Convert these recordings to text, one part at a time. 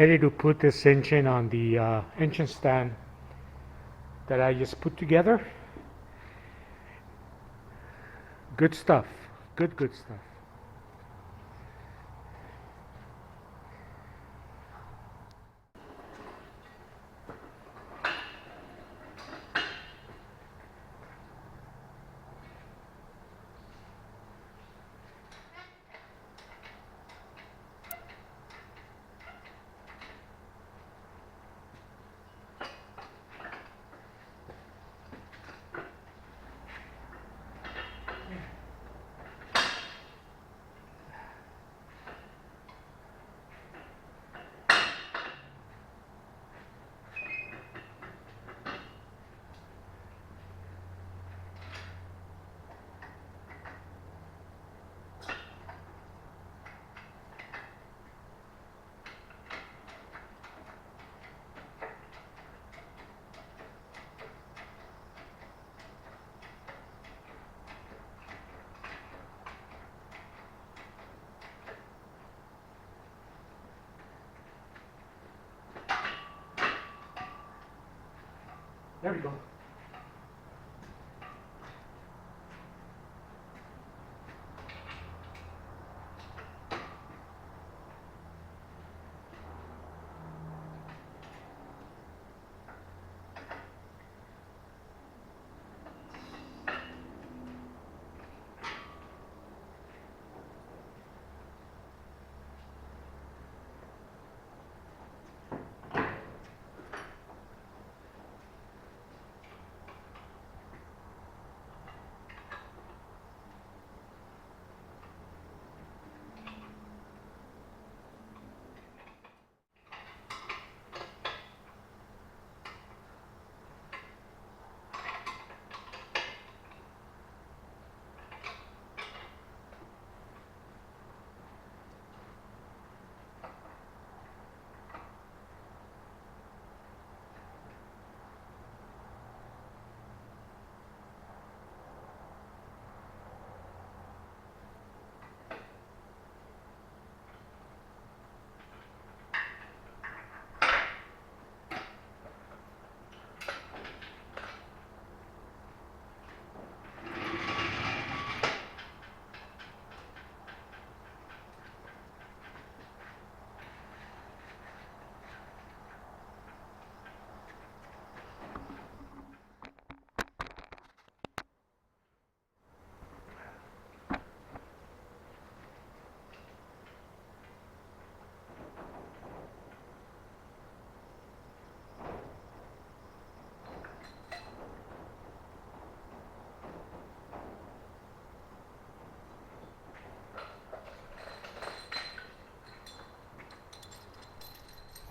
ready to put this engine on the engine stand that I just put together. Good stuff. Good stuff. There we go.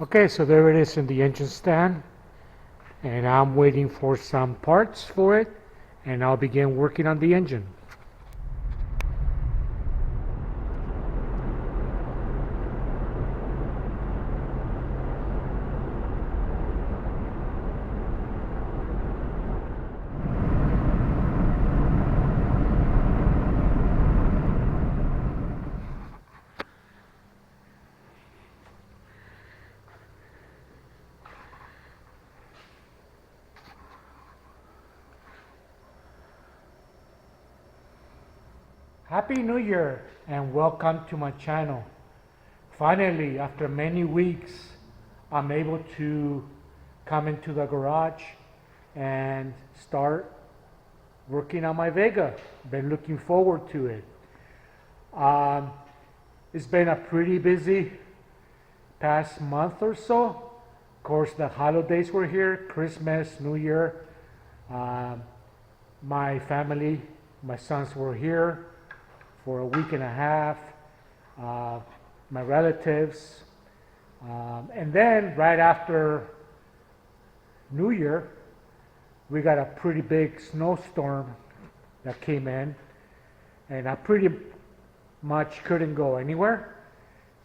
Okay, so there it is in the engine stand, and I'm waiting for some parts for it, and I'll begin working on the engine. Happy New Year and welcome to my channel. Finally, after many weeks, I'm able to come into the garage and start working on my Vega. Been looking forward to it. It's been a pretty busy past month or so. Of course, the holidays were here, Christmas, New Year. My family, my sons were here for a week and a half, my relatives, and then right after New Year, we got a pretty big snowstorm that came in, and I pretty much couldn't go anywhere.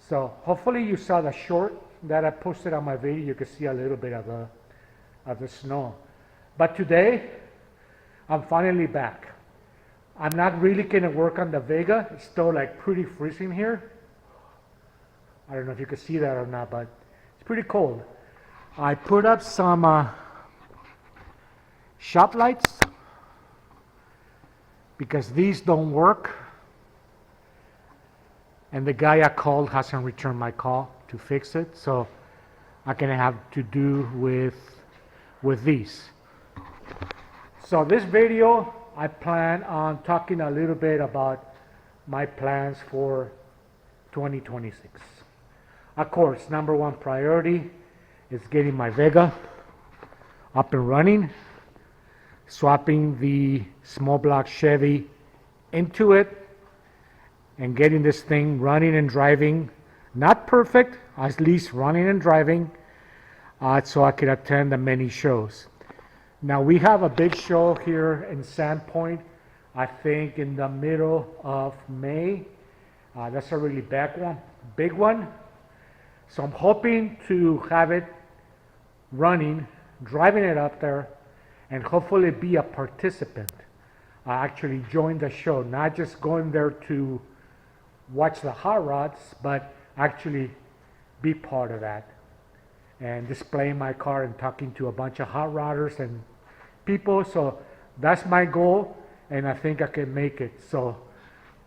So hopefully you saw the short that I posted on my video. You can see a little bit of the snow. But today, I'm finally back. I'm not really gonna work on the Vega. It's still like pretty freezing here. I don't know if you can see that or not, but it's pretty cold. I put up some shop lights because these don't work, and the guy I called hasn't returned my call to fix it, so I'm gonna have to do with these. So this video, I plan on talking a little bit about my plans for 2026. Of course, number one priority is getting my Vega up and running, swapping the small block Chevy into it, and getting this thing running and driving. Not perfect, at least running and driving, so I could attend the many shows. Now we have a big show here in Sandpoint, I think in the middle of May. That's a really big one. So I'm hoping to have it running, driving it up there, and hopefully be a participant. Actually join the show, not just going there to watch the hot rods, but actually be part of that and displaying my car and talking to a bunch of hot rodders and people. So that's my goal, and I think I can make it. So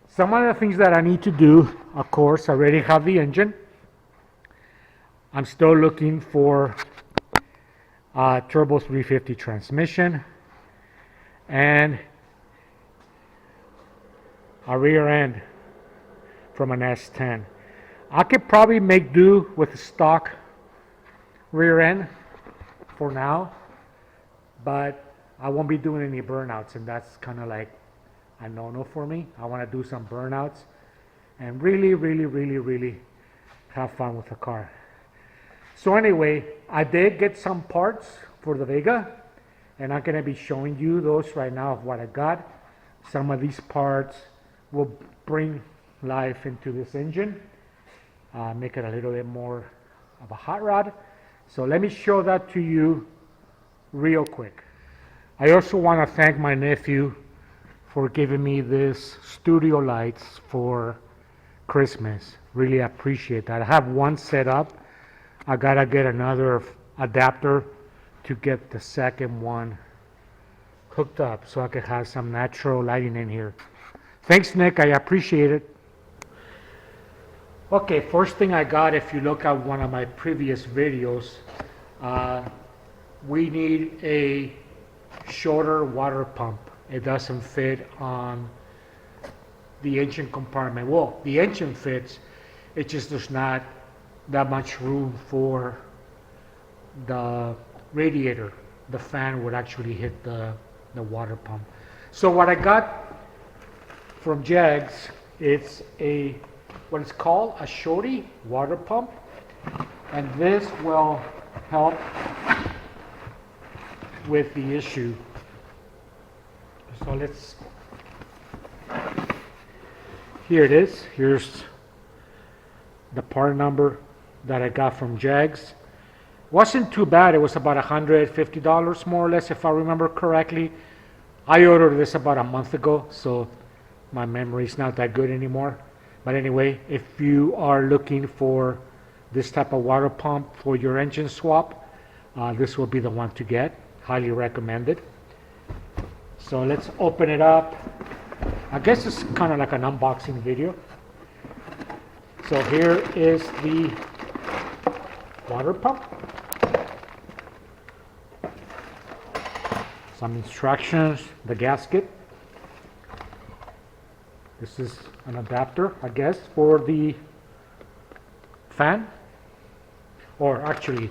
some of the things that I need to do, of course, I already have the engine. I'm still looking for a turbo 350 transmission and a rear end from an S10. I could probably make do with the stock rear end for now, but I won't be doing any burnouts, and that's kind of like a no-no for me. I want to do some burnouts and really have fun with the car. So anyway, I did get some parts for the Vega, and I'm going to be showing you those right now of what I got. Some of these parts will bring life into this engine, make it a little bit more of a hot rod. So let me show that to you real quick. I also want to thank my nephew for giving me this studio lights for Christmas. Really appreciate that. I have one set up. I gotta get another adapter to get the second one hooked up so I can have some natural lighting in here. Thanks, Nick, I appreciate it. Okay, first thing I got, if you look at one of my previous videos, we need a shorter water pump. It doesn't fit on the engine compartment. Well, the engine fits, it just there's not that much room for the radiator. The fan would actually hit the water pump. So what I got from Jags, it's what it's called a shorty water pump, and this will help with the issue. So here it is. Here's the part number that I got from Jags. Wasn't too bad. It was about $150 more or less, if I remember correctly. I ordered this about a month ago, so my memory's not that good anymore. But anyway, if you are looking for this type of water pump for your engine swap, this will be the one to get. Highly recommended. So let's open it up. I guess it's kind of like an unboxing video. So here is the water pump. Some instructions, the gasket. This is an adapter, I guess, for the fan, or actually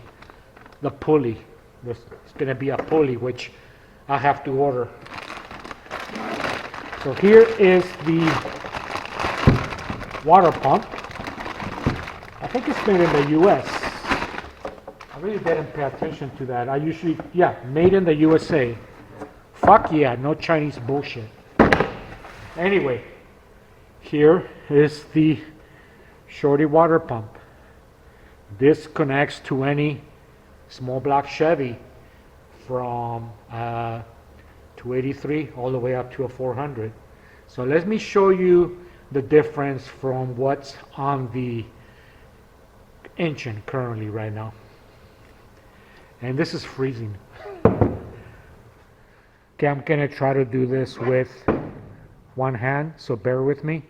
the pulley. There's going to be a pulley which I have to order. So here is the water pump. I think it's made in the US. I really didn't pay attention to that. I usually, yeah, made in the USA. Fuck yeah, no Chinese bullshit. Anyway, here is the shorty water pump. This connects to any small block Chevy from 283 all the way up to a 400. So let me show you the difference from what's on the engine currently right now. And this is freezing. Okay, I'm gonna try to do this with one hand, so bear with me.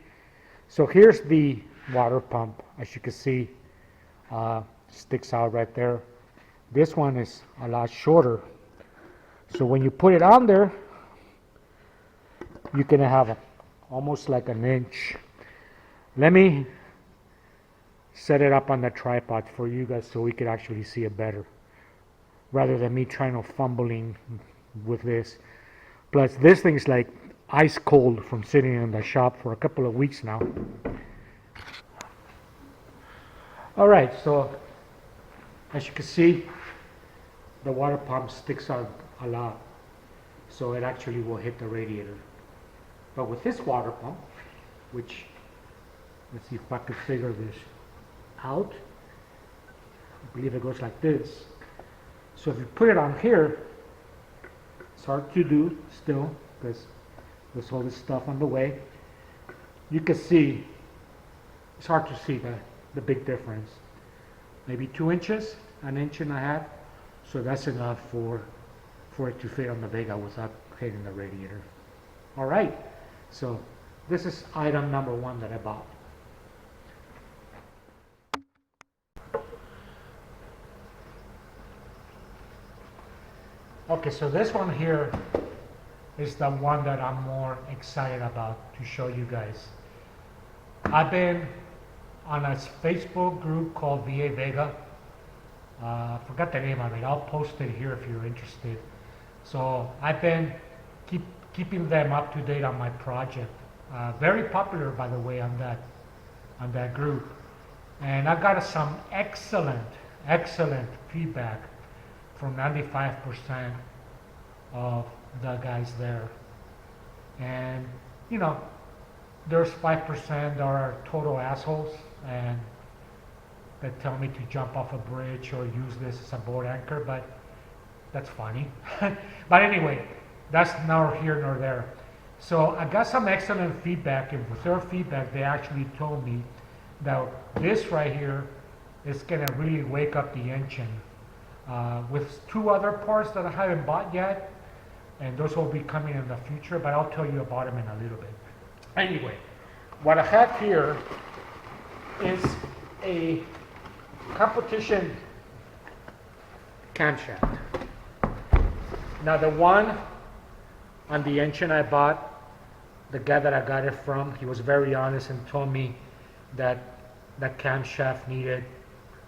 So here's the water pump. As you can see, sticks out right there. This one is a lot shorter. So when you put it on there, you can have almost like an inch. Let me set it up on the tripod for you guys so we could actually see it better, rather than me trying to fumbling with this. Plus, this thing is like ice cold from sitting in the shop for a couple of weeks now. All right, so as you can see, the water pump sticks out a lot, so it actually will hit the radiator. But with this water pump, which, let's see if I could figure this out. I believe it goes like this. So if you put it on here, it's hard to do still because there's all this stuff on the way. You can see, it's hard to see the big difference. Maybe 2 inches, an inch and a half. So that's enough for it to fit on the Vega without hitting the radiator. All right, so this is item number 1 that I bought. Okay, so this one here is the one that I'm more excited about to show you guys. I've been on a Facebook group called VA Vega. Forgot the name of it. I'll post it here if you're interested. So I've been keeping them up to date on my project. Very popular, by the way, on that group. And I got some excellent feedback from 95% of the guys there. And you know, there's 5% that are total assholes and that tell me to jump off a bridge or use this as a boat anchor, but that's funny. But anyway, that's neither here nor there. So I got some excellent feedback, and with their feedback, they actually told me that this right here is gonna really wake up the engine. With 2 other parts that I haven't bought yet, and those will be coming in the future, but I'll tell you about them in a little bit. Anyway, what I have here is a competition camshaft. Now the one on the engine I bought, the guy that I got it from, he was very honest and told me that that camshaft needed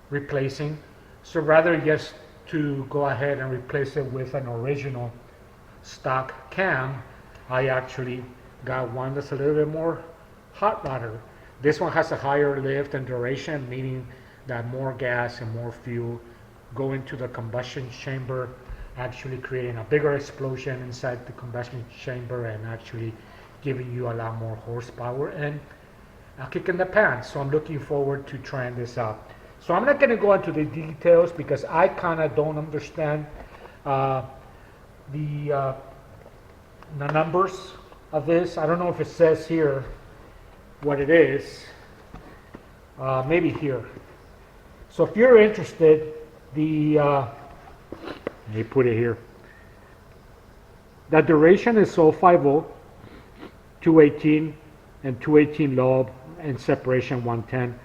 replacing. So rather just to go ahead and replace it with an original stock cam, I actually got one that's a little bit more hot rodder. This one has a higher lift and duration, meaning that more gas and more fuel go into the combustion chamber, actually creating a bigger explosion inside the combustion chamber and actually giving you a lot more horsepower and a kick in the pants. So I'm looking forward to trying this out. So I'm not going to go into the details because I kind of don't understand the numbers of this. I don't know if it says here what it is. Maybe here. So if you're interested, let me put it here. The duration is 050, 218, and 218 lob, and separation 110.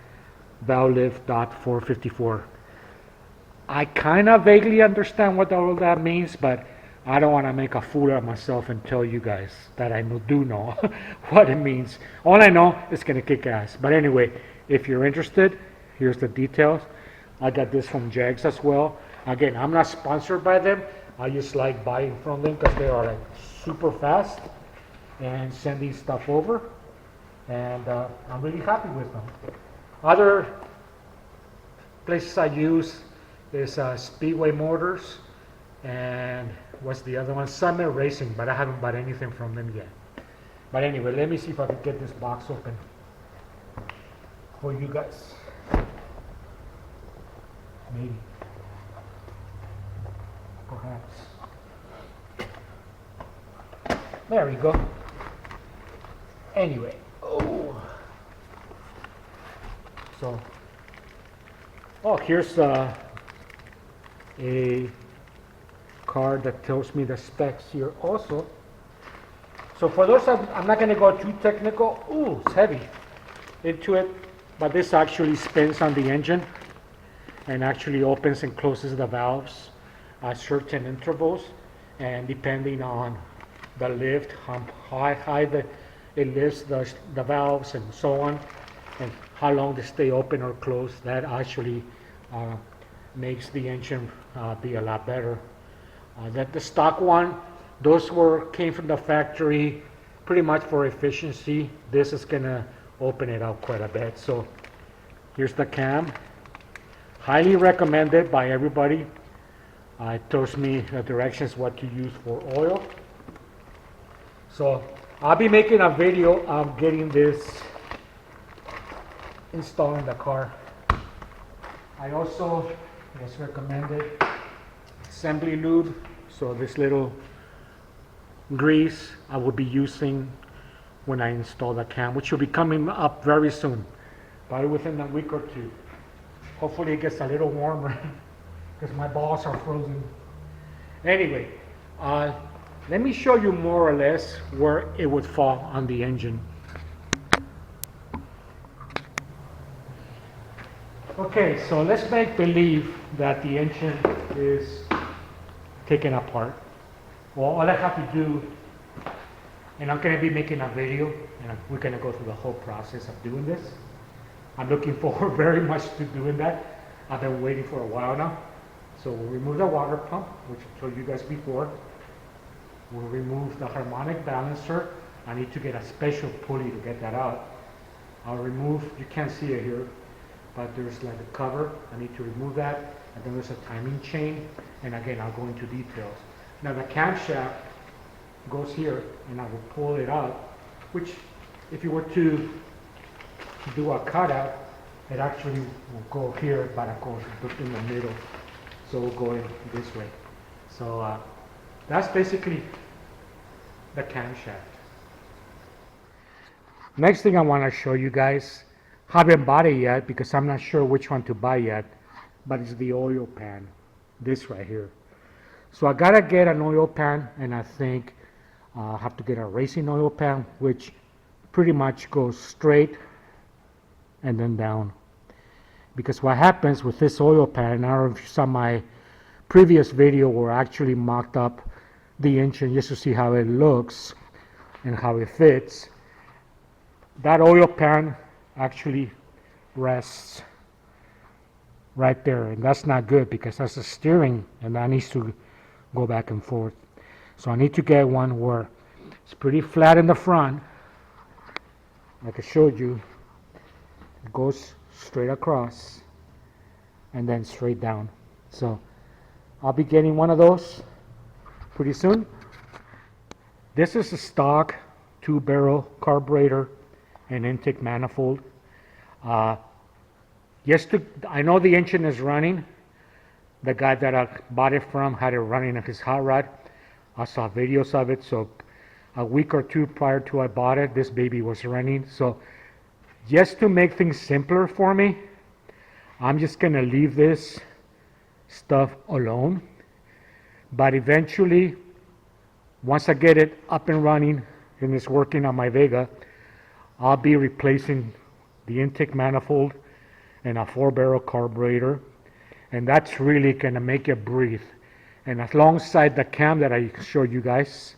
Valve lift dot 454. I kind of vaguely understand what all that means, but I don't want to make a fool of myself and tell you guys that I do know what it means. All I know is going to kick ass. But anyway, if you're interested, here's the details. I got this from Jags as well. Again, I'm not sponsored by them. I just like buying from them because they are like super fast and sending stuff over. And I'm really happy with them. Other places I use is Speedway Motors and what's the other one? Summit Racing, but I haven't bought anything from them yet. But anyway, let me see if I can get this box open for you guys. Maybe. Perhaps. There we go. Anyway. Oh. So Oh, here's a card that tells me the specs here also. So for those, I'm not going to go too technical. Ooh, it's heavy into it, but this actually spins on the engine and actually opens and closes the valves at certain intervals, and depending on the lift, how high it lifts the valves and so on, and how long they stay open or closed, that actually makes the engine be a lot better. That the stock one, those came from the factory pretty much for efficiency. This is gonna open it up quite a bit. So here's the cam. Highly recommended by everybody. It tells me the directions what to use for oil. So I'll be making a video of getting this installed in the car. I also, as recommended, assembly lube. So this little grease I will be using when I install the cam, which will be coming up very soon, probably within a week or two. Hopefully it gets a little warmer because my balls are frozen. Anyway, let me show you more or less where it would fall on the engine. Okay, so let's make believe that the engine is taken apart. Well, all I have to do, and I'm going to be making a video, and we're going to go through the whole process of doing this. I'm looking forward very much to doing that. I've been waiting for a while now. So we'll remove the water pump, which I told you guys before. We'll remove the harmonic balancer. I need to get a special pulley to get that out. I'll remove, you can't see it here, but there's like a cover. I need to remove that. And then there's a timing chain. And again, I'll go into details. Now the camshaft goes here, and I will pull it out, which if you were to do a cutout, it actually will go here, but it goes in the middle. So we'll go in this way. So that's basically the camshaft. Next thing I want to show you guys, haven't bought it yet because I'm not sure which one to buy yet, but it's the oil pan, this right here. So I gotta get an oil pan, and I think I have to get a racing oil pan, which pretty much goes straight and then down. Because what happens with this oil pan, I don't know if you saw my previous video where I actually mocked up the engine just to see how it looks and how it fits. That oil pan actually rests right there, and that's not good because that's the steering, and that needs to go back and forth. So I need to get one where it's pretty flat in the front, like I showed you. It goes straight across and then straight down. So I'll be getting one of those pretty soon. This is a stock 2-barrel carburetor and intake manifold. I know the engine is running. The guy that I bought it from had it running at his hot rod. I saw videos of it. So a week or two prior to I bought it, this baby was running. So just to make things simpler for me, I'm just gonna leave this stuff alone. But eventually, once I get it up and running and it's working on my Vega, I'll be replacing the intake manifold and a 4-barrel carburetor, and that's really gonna make it breathe. And alongside the cam that I showed you guys,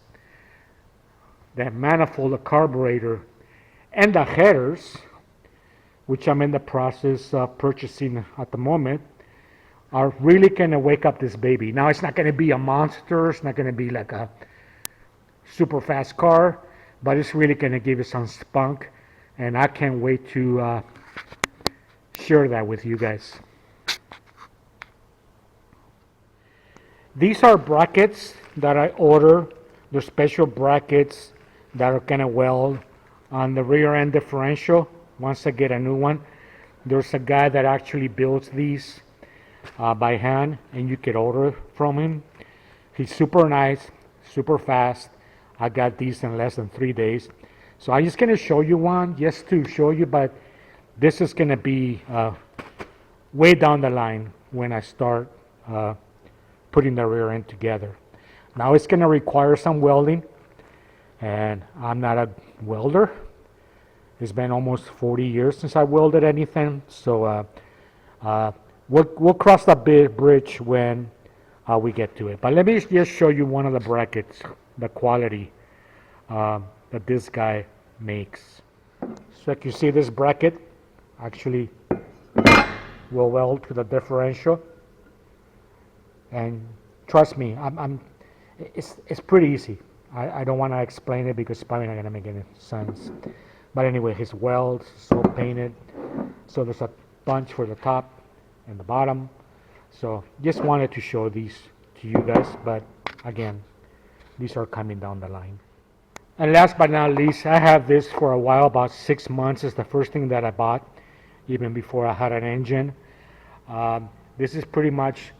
that manifold, the carburetor, and the headers, which I'm in the process of purchasing at the moment, are really gonna wake up this baby. Now it's not gonna be a monster, it's not gonna be like a super fast car, but it's really gonna give it some spunk, and I can't wait to share that with you guys. These are brackets that I order. They're special brackets that are gonna weld on the rear end differential once I get a new one. There's a guy that actually builds these by hand, and you can order from him. He's super nice, super fast. I got these in less than 3 days. So I'm just gonna show you one just to show you, but this is gonna be way down the line when I start putting the rear end together. Now it's going to require some welding, and I'm not a welder. It's been almost 40 years since I welded anything, so we'll cross that bridge when we get to it. But let me just show you one of the brackets, the quality that this guy makes. So like you see, this bracket actually will weld to the differential, and trust me, it's pretty easy. I don't want to explain it because it's probably not going to make any sense. But anyway, his welds is all painted. So there's a bunch for the top and the bottom. So just wanted to show these to you guys. But again, these are coming down the line. And last but not least, I have this for a while, about 6 months. It's the first thing that I bought, even before I had an engine. This is pretty much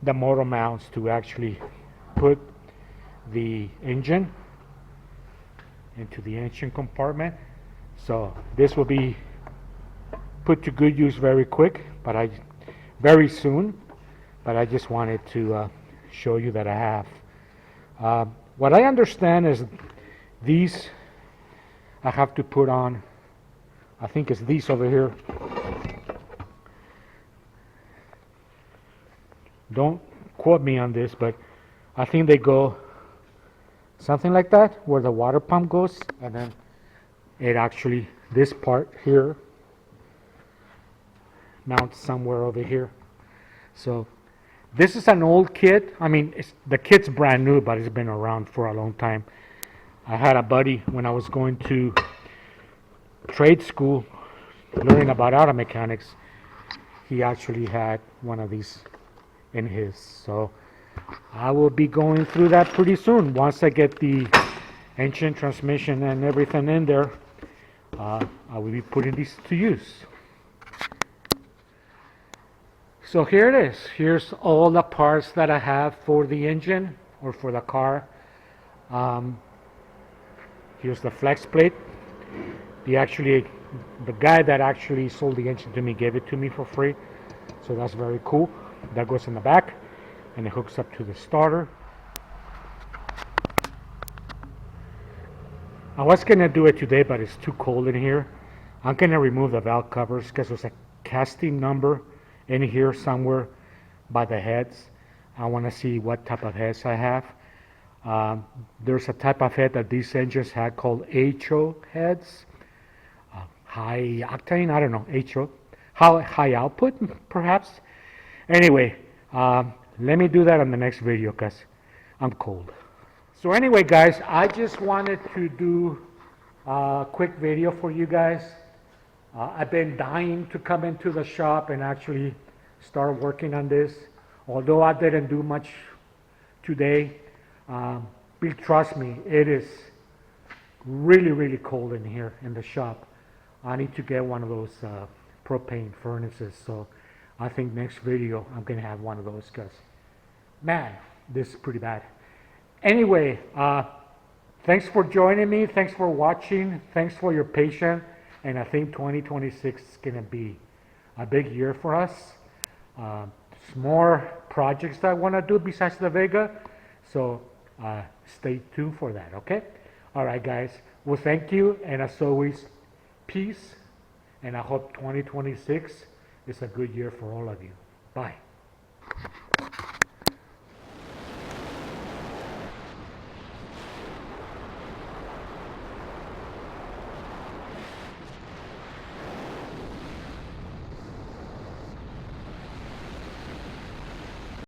the motor mounts to actually put the engine into the engine compartment. So this will be put to good use very quick, but very soon. But I just wanted to show you that I have. What I understand is these I have to put on, I think it's these over here. Don't quote me on this, but I think they go something like that, where the water pump goes, and then it actually, this part here mounts somewhere over here. So this is an old kit. I mean, the kit's brand new, but it's been around for a long time. I had a buddy when I was going to trade school learning about auto mechanics. He actually had one of these in his. So I will be going through that pretty soon. Once I get the engine, transmission, and everything in there, I will be putting these to use. So here it is. Here's all the parts that I have for the engine or for the car. Here's the flex plate. The guy that actually sold the engine to me gave it to me for free. So that's very cool. That goes in the back and it hooks up to the starter. I was going to do it today, but it's too cold in here. I'm going to remove the valve covers because there's a casting number in here somewhere by the heads. I want to see what type of heads I have. There's a type of head that these engines had called HO heads. High octane, I don't know, HO. High output, perhaps. Anyway, let me do that on the next video because I'm cold. So anyway, guys, I just wanted to do a quick video for you guys. I've been dying to come into the shop and actually start working on this. Although I didn't do much today, trust me, it is really, really cold in here in the shop. I need to get one of those propane furnaces. So I think next video I'm going to have one of those because, man, this is pretty bad. Anyway, thanks for joining me. Thanks for watching. Thanks for your patience. And I think 2026 is going to be a big year for us. There's more projects that I want to do besides the Vega. So stay tuned for that, okay? All right, guys. Well, thank you. And as always, peace. And I hope 2026 is a good year for all of you. Bye.